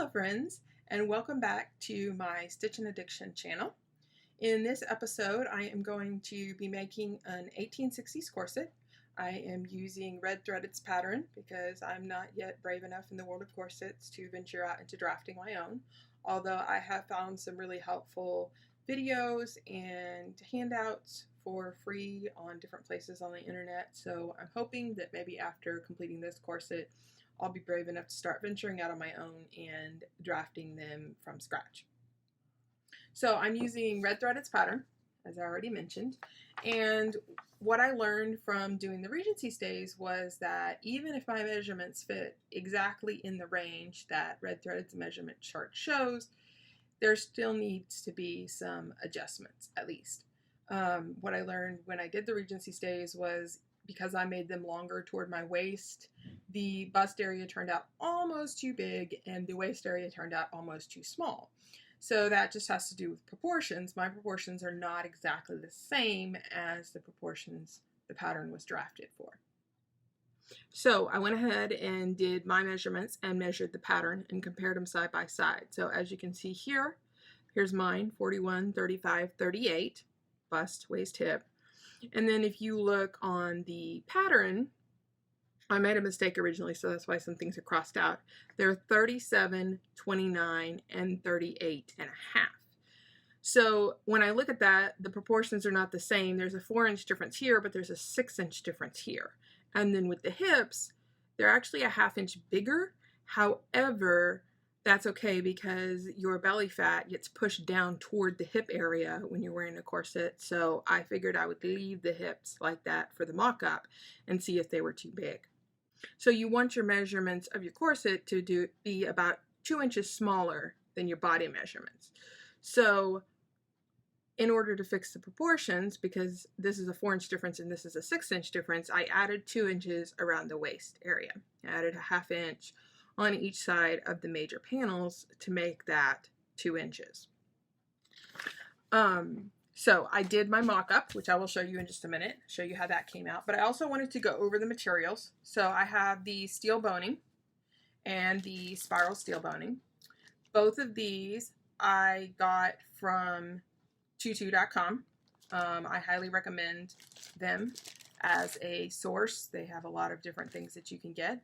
Hello friends, and welcome back to my Stitch and Addiction channel. In this episode I am going to be making an 1860s corset. I am using Redthreaded's pattern because I'm not yet brave enough in the world of corsets to venture out into drafting my own, although I have found some really helpful videos and handouts for free on different places on the internet, so I'm hoping that maybe after completing this corset I'll be brave enough to start venturing out on my own and drafting them from scratch. So I'm using Redthreaded's pattern, as I already mentioned, and what I learned from doing the Regency stays was that even if my measurements fit exactly in the range that Redthreaded's measurement chart shows, there still needs to be some adjustments at least. What I learned when I did the Regency stays was because I made them longer toward my waist, the bust area turned out almost too big and the waist area turned out almost too small. So that just has to do with proportions. My proportions are not exactly the same as the proportions the pattern was drafted for. So I went ahead and did my measurements and measured the pattern and compared them side by side. So as you can see here, here's mine, 41, 35, 38, bust, waist, hip. And then if you look on the pattern, I made a mistake originally, so that's why some things are crossed out. They're 37, 29, and 38 and a half. So when I look at that, the proportions are not the same. There's a 4-inch difference here, but there's a 6-inch difference here. And then with the hips, they're actually a 1/2 inch bigger. However, that's okay because your belly fat gets pushed down toward the hip area when you're wearing a corset. So I figured I would leave the hips like that for the mock-up and see if they were too big. So you want your measurements of your corset to be about 2 inches smaller than your body measurements. So in order to fix the proportions, because this is a 4-inch difference and this is a 6-inch difference, I added 2 inches around the waist area. I added a 1/2 inch on each side of the major panels to make that 2 inches. So I did my mock-up, which I will show you in just a minute, show you how that came out. But I also wanted to go over the materials. So I have the steel boning and the spiral steel boning. Both of these I got from tutu.com. I highly recommend them as a source. They have a lot of different things that you can get.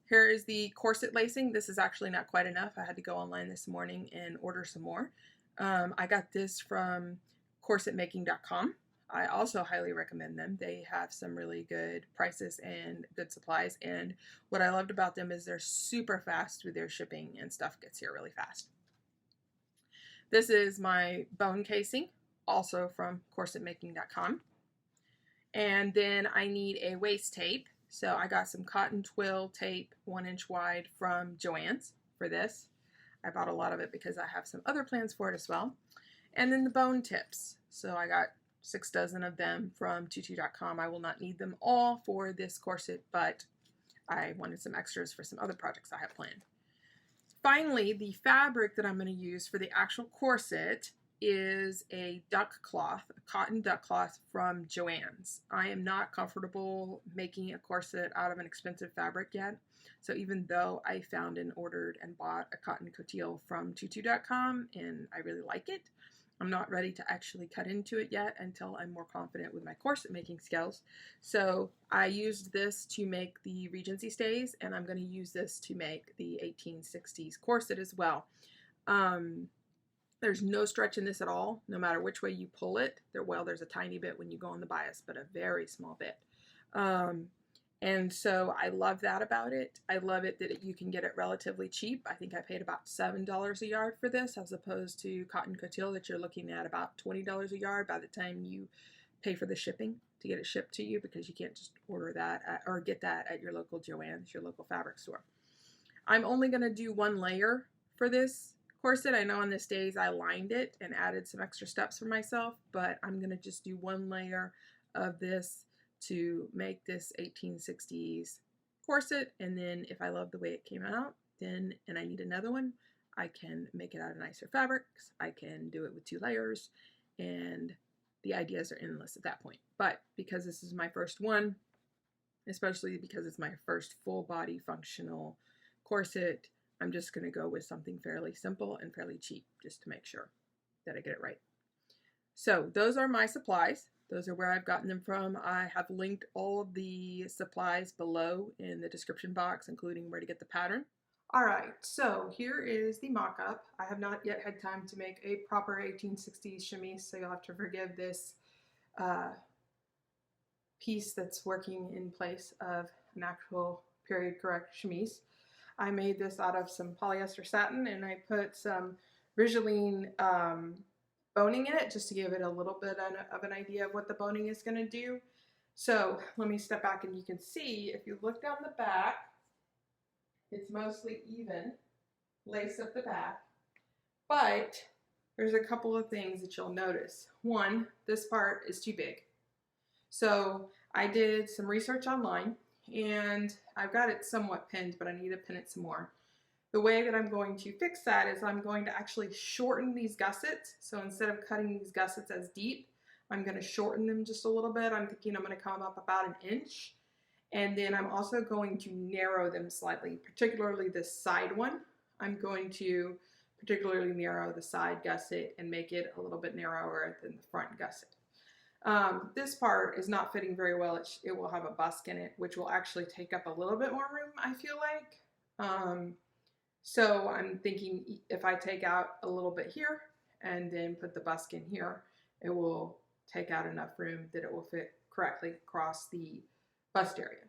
Here is the corset lacing. This is actually not quite enough. I had to go online this morning and order some more. I got this from corsetmaking.com. I also highly recommend them. They have some really good prices and good supplies, and what I loved about them is they're super fast with their shipping and stuff gets here really fast. This is my bone casing, also from corsetmaking.com. And then I need a waist tape. So I got some cotton twill tape, 1 inch wide from Joann's for this. I bought a lot of it because I have some other plans for it as well. And then the bone tips. So I got 6 dozen of them from tutu.com. I will not need them all for this corset, but I wanted some extras for some other projects I have planned. Finally, the fabric that I'm going to use for the actual corset is a duck cloth, a cotton duck cloth from Joann's. I am not comfortable making a corset out of an expensive fabric yet. So even though I found and ordered and bought a cotton coutil from tutu.com and I really like it, I'm not ready to actually cut into it yet until I'm more confident with my corset making skills. So I used this to make the Regency stays, and I'm going to use this to make the 1860s corset as well. There's no stretch in this at all, no matter which way you pull it. There's a tiny bit when you go on the bias, but a very small bit. And so I love that about it. I love it that you can get it relatively cheap. I think I paid about $7 a yard for this, as opposed to cotton coutil that you're looking at about $20 a yard by the time you pay for the shipping to get it shipped to you, because you can't just order that or get that at your local Joann's, your local fabric store. I'm only going to do 1 layer for this corset. I know on this days I lined it and added some extra steps for myself, but I'm going to just do 1 layer of this to make this 1860s corset, and then if I love the way it came out, then and I need another one, I can make it out of nicer fabrics. I can do it with 2 layers, and the ideas are endless at that point. But because this is my first one, especially because it's my first full body functional corset, I'm just going to go with something fairly simple and fairly cheap just to make sure that I get it right. So those are my supplies. Those are where I've gotten them from. I have linked all of the supplies below in the description box, including where to get the pattern. All right, so here is the mock-up. I have not yet had time to make a proper 1860s chemise, so you'll have to forgive this piece that's working in place of an actual period correct chemise. I made this out of some polyester satin, and I put some Ridgeline boning in it just to give it a little bit of an idea of what the boning is going to do. So let me step back and you can see, if you look down the back, it's mostly even, lace up the back, but there's a couple of things that you'll notice. One, this part is too big. So I did some research online, and I've got it somewhat pinned, but I need to pin it some more. The way that I'm going to fix that is I'm going to actually shorten these gussets. So instead of cutting these gussets as deep, I'm going to shorten them just a little bit. I'm thinking I'm going to come up about an inch. And then I'm also going to narrow them slightly, particularly this side one. I'm going to particularly narrow the side gusset and make it a little bit narrower than the front gusset. This part is not fitting very well. It will have a busk in it, which will actually take up a little bit more room, I feel like. So I'm thinking if I take out a little bit here and then put the busk in here, it will take out enough room that it will fit correctly across the bust area.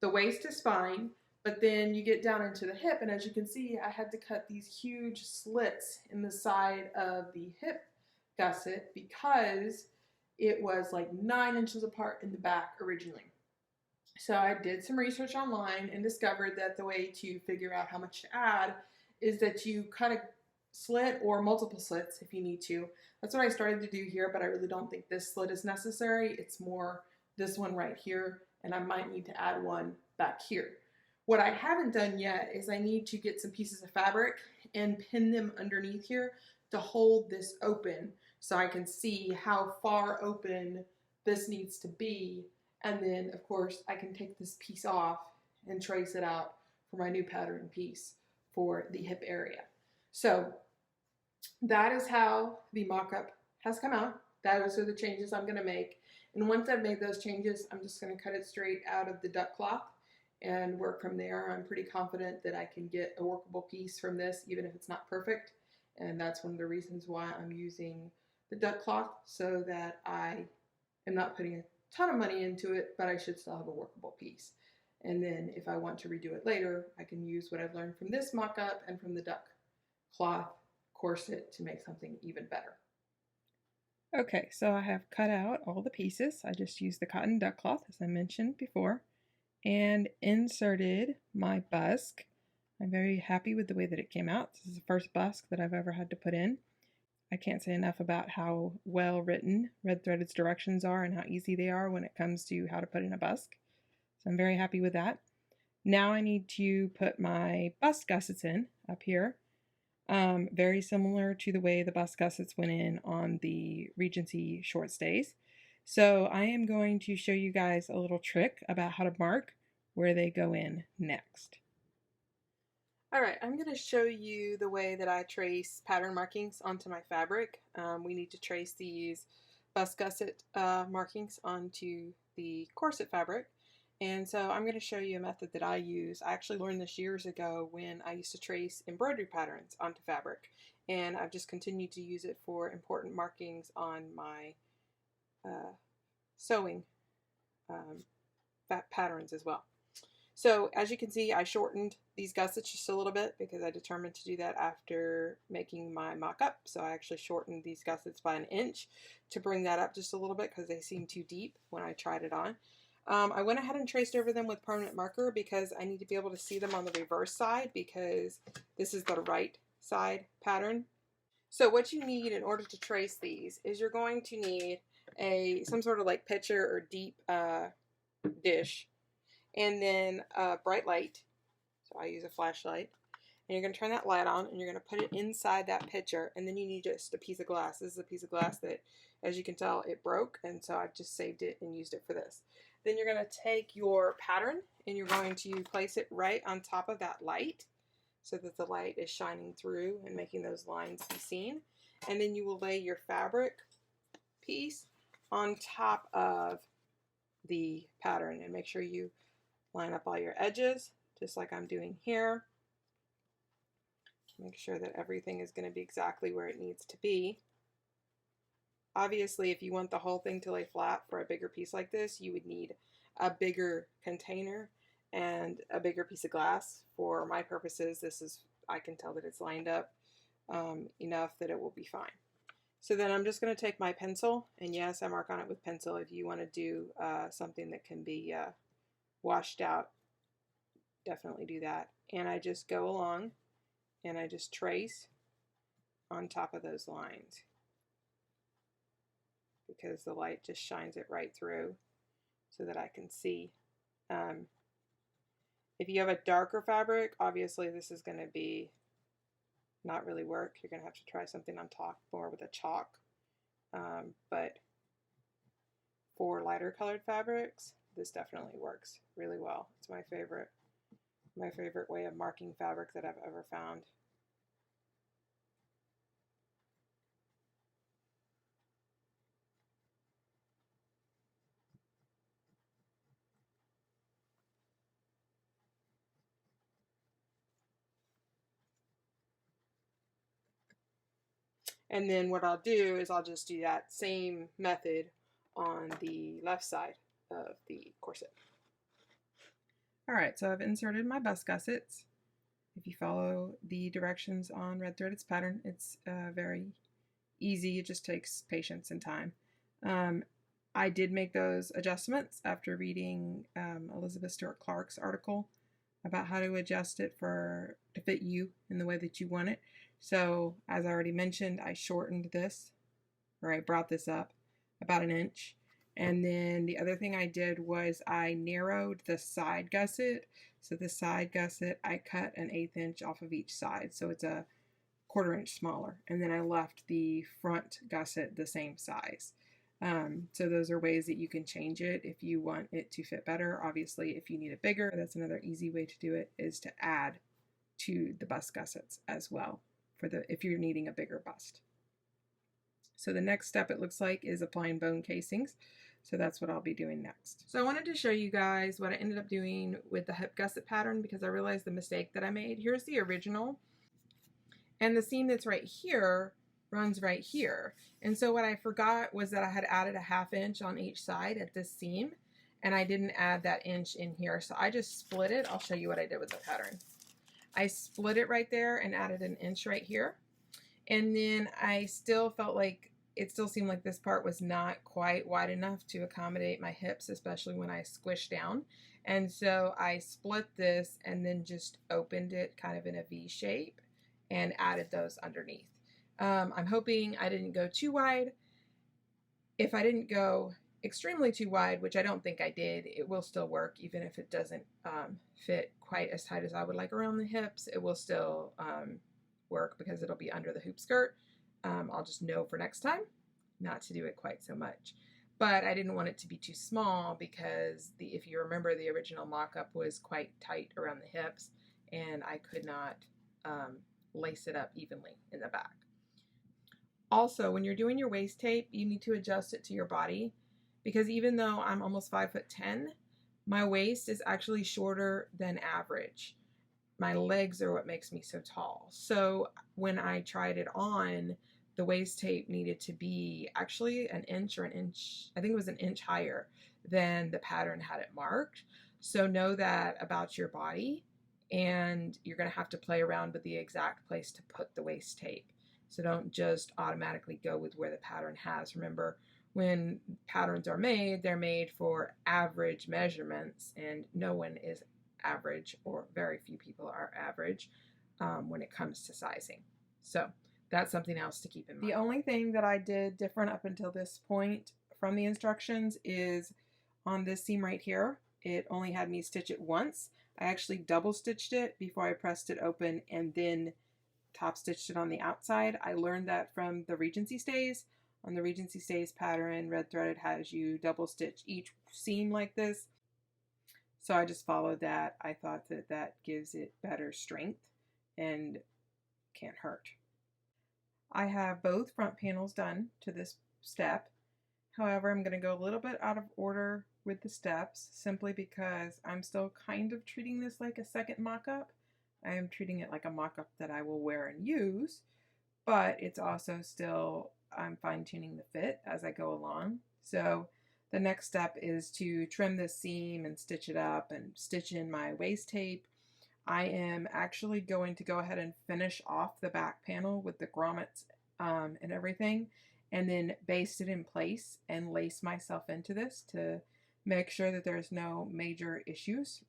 The waist is fine, but then you get down into the hip, and as you can see, I had to cut these huge slits in the side of the hip gusset because it was like 9 inches apart in the back originally. So I did some research online and discovered that the way to figure out how much to add is that you cut a slit or multiple slits if you need to. That's what I started to do here, but I really don't think this slit is necessary. It's more this one right here, and I might need to add one back here. What I haven't done yet is I need to get some pieces of fabric and pin them underneath here to hold this open so I can see how far open this needs to be. And then, of course, I can take this piece off and trace it out for my new pattern piece for the hip area. So that is how the mock-up has come out. Those are the changes I'm going to make. And once I've made those changes, I'm just going to cut it straight out of the duck cloth and work from there. I'm pretty confident that I can get a workable piece from this, even if it's not perfect. And that's one of the reasons why I'm using the duck cloth, so that I am not putting a ton of money into it, but I should still have a workable piece. And then if I want to redo it later, I can use what I've learned from this mock-up and from the duck cloth corset to make something even better. Okay, so I have cut out all the pieces. I just used the cotton duck cloth, as I mentioned before, and inserted my busk. I'm very happy with the way that it came out. This is the first busk that I've ever had to put in. I can't say enough about how well written Redthreaded's directions are and how easy they are when it comes to how to put in a busk. So I'm very happy with that. Now I need to put my bust gussets in up here. Very similar to the way the bust gussets went in on the Regency short stays. So I am going to show you guys a little trick about how to mark where they go in next. Alright, I'm going to show you the way that I trace pattern markings onto my fabric. We need to trace these bust gusset markings onto the corset fabric. And so I'm going to show you a method that I use. I actually learned this years ago when I used to trace embroidery patterns onto fabric. And I've just continued to use it for important markings on my sewing patterns as well. So as you can see, I shortened these gussets just a little bit because I determined to do that after making my mock-up. So I actually shortened these gussets by an inch to bring that up just a little bit because they seemed too deep when I tried it on. I went ahead and traced over them with permanent marker because I need to be able to see them on the reverse side because this is the right side pattern. So what you need in order to trace these is you're going to need some sort of like pitcher or deep dish, and then a bright light. So I use a flashlight. And you're going to turn that light on and you're going to put it inside that pitcher, and then you need just a piece of glass. This is a piece of glass that, as you can tell, it broke, and so I've just saved it and used it for this. Then you're going to take your pattern and you're going to place it right on top of that light. so that the light is shining through and making those lines be seen. And then you will lay your fabric piece on top of the pattern and make sure you line up all your edges just like I'm doing here. Make sure that everything is going to be exactly where it needs to be. Obviously, if you want the whole thing to lay flat for a bigger piece like this, you would need a bigger container and a bigger piece of glass. For my purposes, I can tell that it's lined up enough that it will be fine. So then I'm just going to take my pencil, and yes, I mark on it with pencil. If you want to do something that can be washed out, definitely do that. And I just go along and I just trace on top of those lines because the light just shines it right through so that I can see. If you have a darker fabric, obviously this is going to be not really work. You're going to have to try something on top more with a chalk. But for lighter colored fabrics, this definitely works really well. It's my favorite way of marking fabric that I've ever found. And then what I'll do is I'll just do that same method on the left side of the corset. Alright, so I've inserted my bust gussets. If you follow the directions on Redthreaded's pattern, it's very easy. It just takes patience and time. I did make those adjustments after reading Elizabeth Stewart Clark's article about how to adjust it to fit you in the way that you want it. So, as I already mentioned, I shortened this, or I brought this up about 1 inch. And then the other thing I did was I narrowed the side gusset. So the side gusset, I cut 1/8 inch off of each side. So it's a 1/4 inch smaller. And then I left the front gusset the same size. So those are ways that you can change it if you want it to fit better. Obviously, if you need it bigger, that's another easy way to do it, is to add to the bust gussets as well if you're needing a bigger bust. So the next step, it looks like, is applying bone casings. So that's what I'll be doing next. So I wanted to show you guys what I ended up doing with the hip gusset pattern because I realized the mistake that I made. Here's the original. And the seam that's right here runs right here. And so what I forgot was that I had added a 1/2 inch on each side at this seam, and I didn't add that inch in here. So I just split it. I'll show you what I did with the pattern. I split it right there and added 1 inch right here. And then I still felt like it still seemed like this part was not quite wide enough to accommodate my hips, especially when I squished down. And so I split this and then just opened it kind of in a V shape and added those underneath. I'm hoping I didn't go too wide. If I didn't go extremely too wide, which I don't think I did, it will still work even if it doesn't fit quite as tight as I would like around the hips. It will still work because it'll be under the hoop skirt. I'll just know for next time not to do it quite so much. But I didn't want it to be too small because if you remember, the original mock-up was quite tight around the hips and I could not lace it up evenly in the back. Also, when you're doing your waist tape, you need to adjust it to your body because even though I'm almost 5'10", my waist is actually shorter than average. My legs are what makes me so tall. So when I tried it on, the waist tape needed to be actually 1 inch or 1 inch, I think it was 1 inch higher than the pattern had it marked. So know that about your body, and you're going to have to play around with the exact place to put the waist tape. So don't just automatically go with where the pattern has. Remember, when patterns are made, they're made for average measurements, and no one is average, or very few people are average when it comes to sizing. So that's something else to keep in mind. The only thing that I did different up until this point from the instructions is on this seam right here. It only had me stitch it once. I actually double stitched it before I pressed it open and then top stitched it on the outside. I learned that from the Regency Stays. On the Regency Stays pattern, Redthreaded has you double stitch each seam like this. So I just followed that. I thought that that gives it better strength and can't hurt. I have both front panels done to this step. However, I'm going to go a little bit out of order with the steps simply because I'm still kind of treating this like a second mock-up. I am treating it like a mock-up that I will wear and use, but it's also still, I'm fine-tuning the fit as I go along. So the next step is to trim this seam and stitch it up and stitch in my waist tape. I am actually going to go ahead and finish off the back panel with the grommets and everything, and then baste it in place and lace myself into this to make sure that there's no major issues.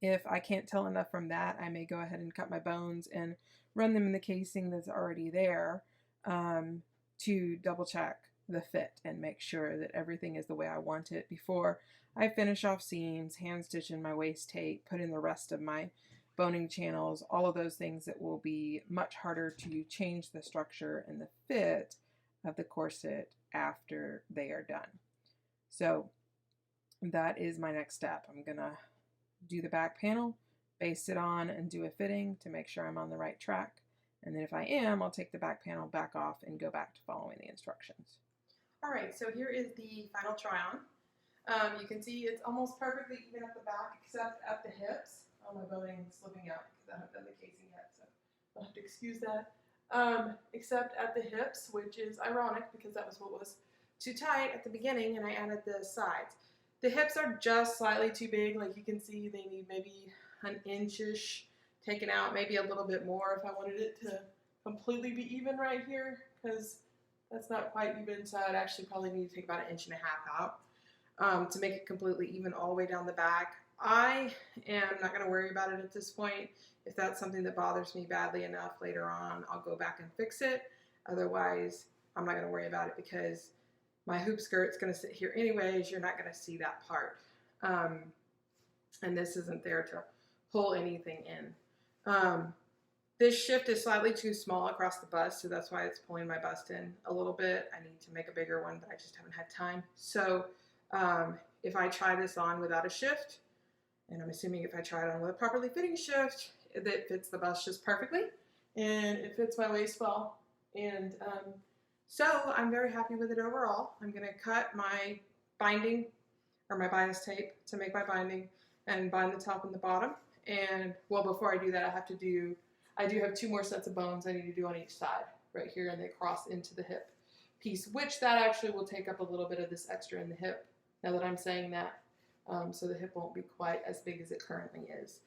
If I can't tell enough from that, I may go ahead and cut my bones and run them in the casing that's already there to double check the fit and make sure that everything is the way I want it before I finish off seams, hand stitch in my waist tape, put in the rest of my boning channels, all of those things that will be much harder to change the structure and the fit of the corset after they are done. So that is my next step. I'm gonna do the back panel, baste it on, and do a fitting to make sure I'm on the right track. And then if I am, I'll take the back panel back off and go back to following the instructions. All right, so here is the final try-on. You can see it's almost perfectly even at the back except at the hips. Oh, my boning is slipping out because I haven't done the casing yet, so I'll have to excuse that. Except at the hips, which is ironic because that was what was too tight at the beginning, and I added the sides. The hips are just slightly too big. Like you can see, they need maybe an inch-ish taken out, maybe a little bit more if I wanted it to completely be even right here, because that's not quite even, so I'd actually probably need to take about 1.5 inches out. To make it completely even all the way down the back. I am not going to worry about it at this point. If that's something that bothers me badly enough later on, I'll go back and fix it. Otherwise, I'm not going to worry about it because my hoop skirt's going to sit here anyways. You're not going to see that part. And this isn't there to pull anything in. This shift is slightly too small across the bust, so that's why it's pulling my bust in a little bit. I need to make a bigger one, but I just haven't had time. So if I try this on without a shift, and I'm assuming if I try it on with a properly fitting shift, that fits the bust just perfectly, and it fits my waist well, and so I'm very happy with it overall. I'm going to cut my binding, or my bias tape, to make my binding, and bind the top and the bottom, and well, before I do that, I do have 2 more sets of bones I need to do on each side, right here, and they cross into the hip piece, which that actually will take up a little bit of this extra in the hip, now that I'm saying that, so the hip won't be quite as big as it currently is.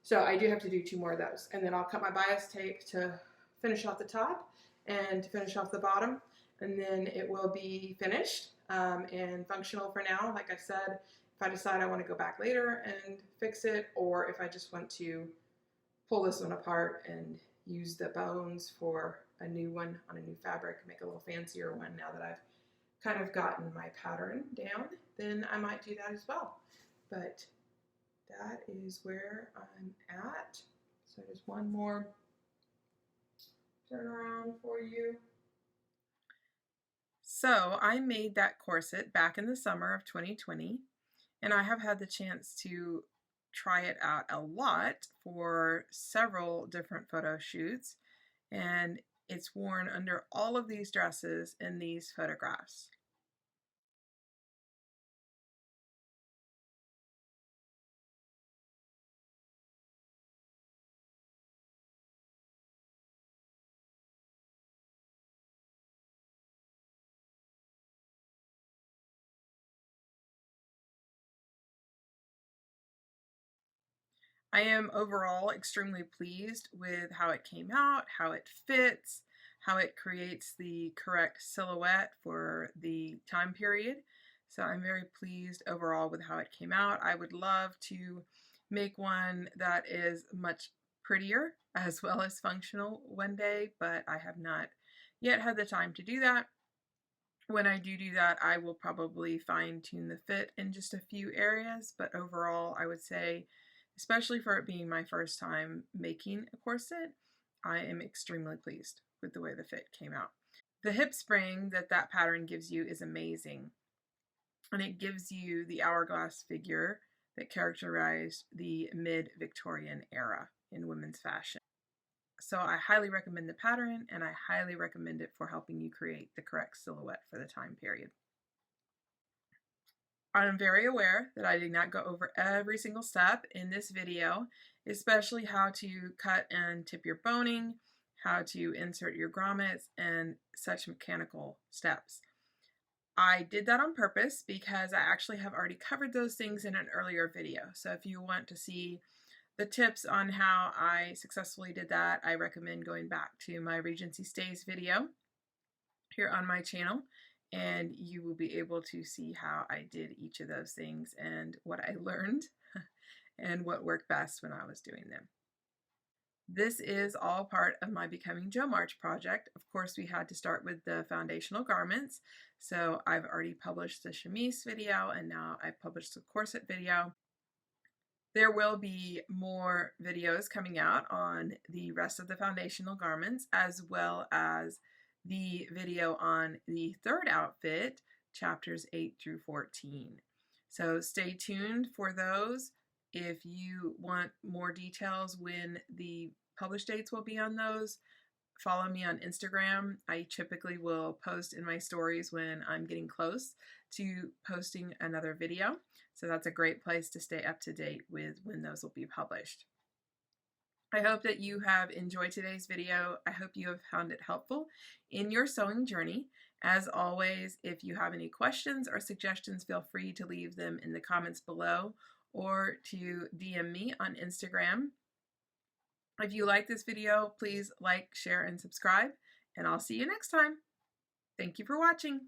So I do have to do 2 more of those, and then I'll cut my bias tape to finish off the top and to finish off the bottom, and then it will be finished and functional for now. Like I said, if I decide I want to go back later and fix it, or if I just want to pull this one apart and use the bones for a new one on a new fabric, make a little fancier one now that I've kind of gotten my pattern down, then I might do that as well. But that is where I'm at. So just one more turn around for you. So I made that corset back in the summer of 2020, and I have had the chance to try it out a lot for several different photo shoots, and it's worn under all of these dresses in these photographs. I am overall extremely pleased with how it came out, how it fits, how it creates the correct silhouette for the time period. So I'm very pleased overall with how it came out. I would love to make one that is much prettier as well as functional one day, but I have not yet had the time to do that. When I do that, I will probably fine-tune the fit in just a few areas, but overall I would say, especially for it being my first time making a corset, I am extremely pleased with the way the fit came out. The hip spring that pattern gives you is amazing, and it gives you the hourglass figure that characterized the mid-Victorian era in women's fashion. So I highly recommend the pattern, and I highly recommend it for helping you create the correct silhouette for the time period. I'm very aware that I did not go over every single step in this video, especially how to cut and tip your boning, how to insert your grommets, and such mechanical steps. I did that on purpose because I actually have already covered those things in an earlier video. So if you want to see the tips on how I successfully did that, I recommend going back to my Regency Stays video here on my channel, and you will be able to see how I did each of those things and what I learned and what worked best when I was doing them. This is all part of my Becoming Jo March project. Of course, we had to start with the foundational garments. So I've already published the chemise video, and now I've published the corset video. There will be more videos coming out on the rest of the foundational garments, as well as the video on the third outfit, chapters 8 through 14. So stay tuned for those. If you want more details when the published dates will be on those, follow me on Instagram. I typically will post in my stories when I'm getting close to posting another video. So that's a great place to stay up to date with when those will be published. I hope that you have enjoyed today's video. I hope you have found it helpful in your sewing journey. As always, if you have any questions or suggestions, feel free to leave them in the comments below or to DM me on Instagram. If you like this video, please like, share, and subscribe, and I'll see you next time. Thank you for watching.